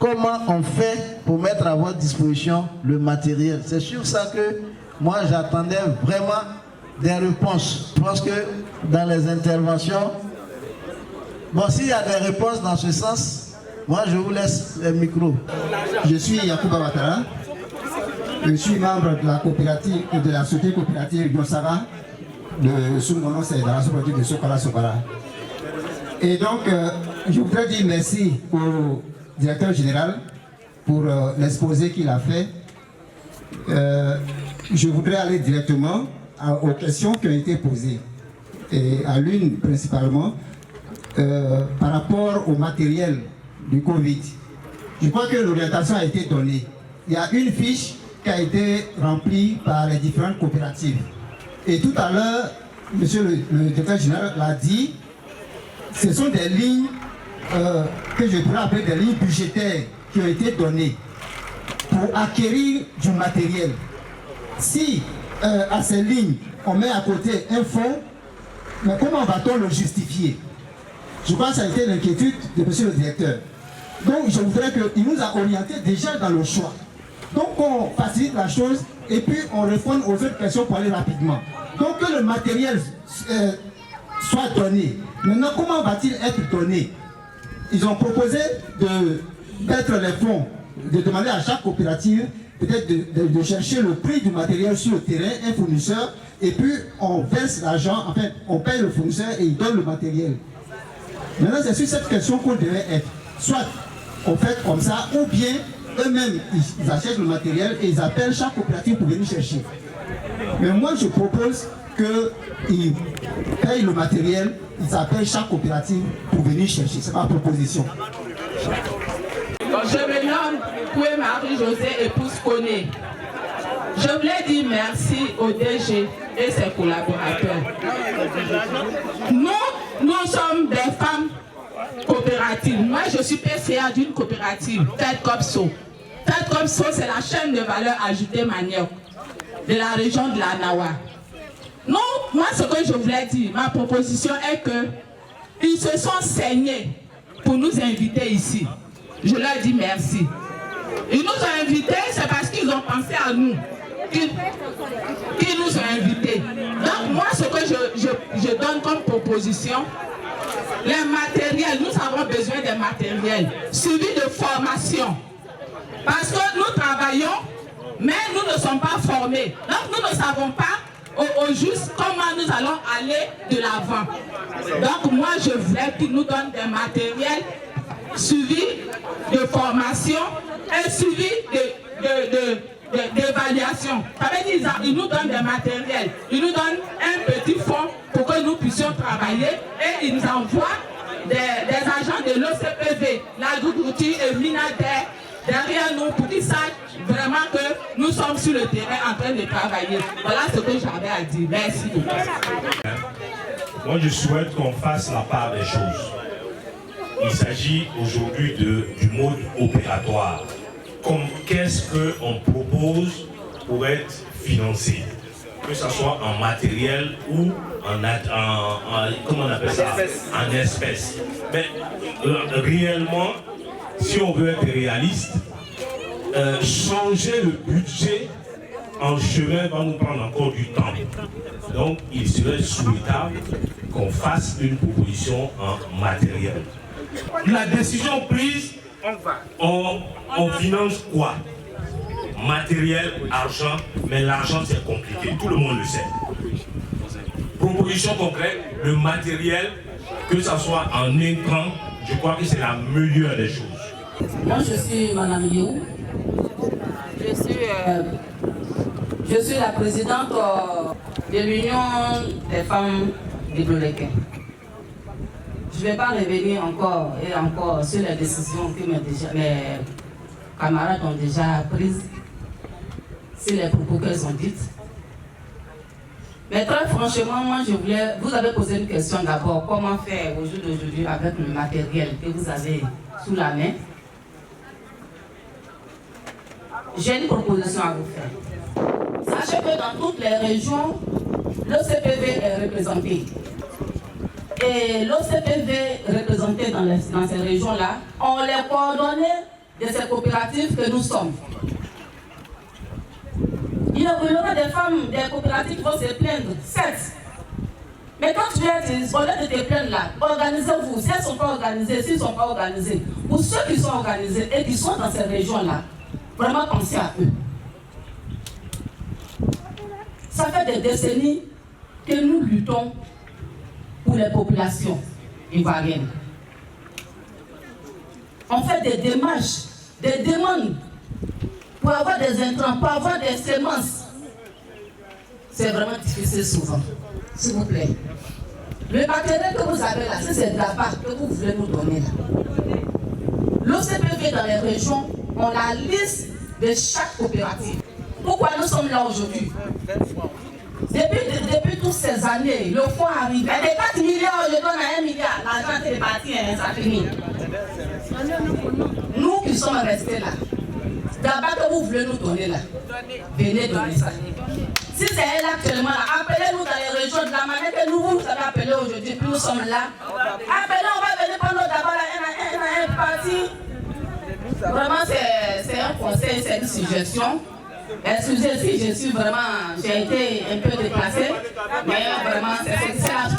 comment on fait pour mettre à votre disposition le matériel. C'est sur ça que moi j'attendais vraiment des réponses. Je pense que dans les interventions, bon, s'il y a des réponses dans ce sens, moi je vous laisse le micro. Je suis Yacouba Ouattara. Je suis membre de la coopérative et de la société coopérative Yosara. Sous mon nom, c'est dans la coopérative de Sokala Sokala. Et donc, je voudrais dire merci au directeur général pour l'exposé qu'il a fait. Je voudrais aller directement aux questions qui ont été posées. Et à l'une principalement, par rapport au matériel du Covid. Je crois que l'orientation a été donnée. Il y a une fiche qui a été remplie par les différentes coopératives. Et tout à l'heure, monsieur le directeur général l'a dit, ce sont des lignes que je pourrais appeler des lignes budgétaires qui ont été données pour acquérir du matériel. Si à ces lignes, on met à côté un fonds, mais comment va-t-on le justifier? Je crois que ça a été l'inquiétude de monsieur le directeur. Donc je voudrais qu'il nous a orientés déjà dans le choix. Donc on facilite la chose et puis on répond aux autres questions pour aller rapidement. Donc que le matériel soit donné. Maintenant, comment va-t-il être donné? Ils ont proposé de mettre les fonds, de demander à chaque coopérative peut-être de chercher le prix du matériel sur le terrain, un fournisseur, et puis on verse l'argent, enfin on paye le fournisseur et il donne le matériel. Maintenant, c'est sur cette question qu'on devait être. Soit on fait comme ça, ou bien eux-mêmes, ils achètent le matériel et ils appellent chaque coopérative pour venir chercher. Mais moi, je propose qu'ils payent le matériel, ils appellent chaque coopérative pour venir chercher. C'est ma proposition. Je me nomme Koué Marie-Josée épouse Koné. Je voulais dire merci au DG et ses collaborateurs. Nous sommes des femmes coopératives. Moi, je suis PCA d'une coopérative, Tête Copso. Tête Copso, c'est la chaîne de valeur ajoutée manioc de la région de la Nawa. Non, moi, ce que je voulais dire, ma proposition est que ils se sont saignés pour nous inviter ici. Je leur dis merci. Ils nous ont invités, c'est parce qu'ils ont pensé à nous. Qu'ils nous ont invités. Donc moi, ce que je donne comme proposition, les matériels, nous avons besoin des matériels, suivi de formation. Parce que nous travaillons, mais nous ne sommes pas formés. Donc nous ne savons pas au juste comment nous allons aller de l'avant. Donc moi, je voulais qu'ils nous donnent des matériels suivi de formation et suivi d'évaluation. Ça veut dire qu'ils nous donnent des matériels, ils nous donnent un petit fonds pour que nous puissions travailler et ils nous envoient des agents de l'OCPV, l'agriculture et l'INADER derrière nous pour qu'ils sachent vraiment que nous sommes sur le terrain en train de travailler. Voilà ce que j'avais à dire. Merci beaucoup. Moi, je souhaite qu'on fasse la part des choses. Il s'agit aujourd'hui du mode opératoire. Qu'est-ce qu'on propose pour être financé? Que ce soit en matériel ou comment on appelle ça? En espèces. Mais réellement, si on veut être réaliste, changer le budget en chemin va nous prendre encore du temps. Donc, il serait souhaitable qu'on fasse une proposition en matériel. La décision prise, on finance quoi? Matériel, argent, mais l'argent c'est compliqué, tout le monde le sait. Proposition concrète, le matériel, que ça soit en intrant, je crois que c'est la meilleure des choses. Moi je suis Madame You. Je suis la présidente de l'Union des femmes du Bloléquin. Je ne vais pas revenir encore et encore sur les décisions que mes camarades ont déjà prises, sur les propos qu'elles ont dites. Mais très franchement, moi je voulais, vous avez posé une question d'abord, comment faire au jour d'aujourd'hui avec le matériel que vous avez sous la main. J'ai une proposition à vous faire. Sachez que dans toutes les régions, l'OCPV est représenté. Et l'OCPV représenté dans ces régions-là ont les coordonnées de ces coopératives que nous sommes. Il y aura des femmes, des coopératives qui vont se plaindre, certes. Mais quand tu es au lieu de te plaindre là, organisez-vous. Si elles ne sont pas organisées, s'ils ne sont pas organisés, ou ceux qui sont organisés et qui sont dans ces régions-là, vraiment pensez à eux. Ça fait des décennies que nous luttons pour les populations ivoiriennes. On fait des démarches, des demandes pour avoir des intrants, pour avoir des semences. C'est vraiment difficile souvent. S'il vous plaît. Le matériel que vous avez là, c'est de la base que vous voulez nous donner là. L'OCPV dans les régions, on la liste de chaque coopérative. Pourquoi nous sommes là aujourd'hui? Depuis toutes ces années, le fonds arrive. Et des 4 milliards, je donne à 1 milliard. L'argent est parti, ça finit. Nous qui sommes restés là, d'abord que vous voulez nous donner là, venez donner ça. Si c'est elle actuellement là, appelez-nous dans les régions de la manière que nous vous avez appelé aujourd'hui, puis nous sommes là. Appelez, on va venir prendre d'abord un parti. Vraiment, c'est un conseil, c'est une suggestion. Excusez si je suis vraiment, j'ai été un peu déplacée, mais vraiment, c'est la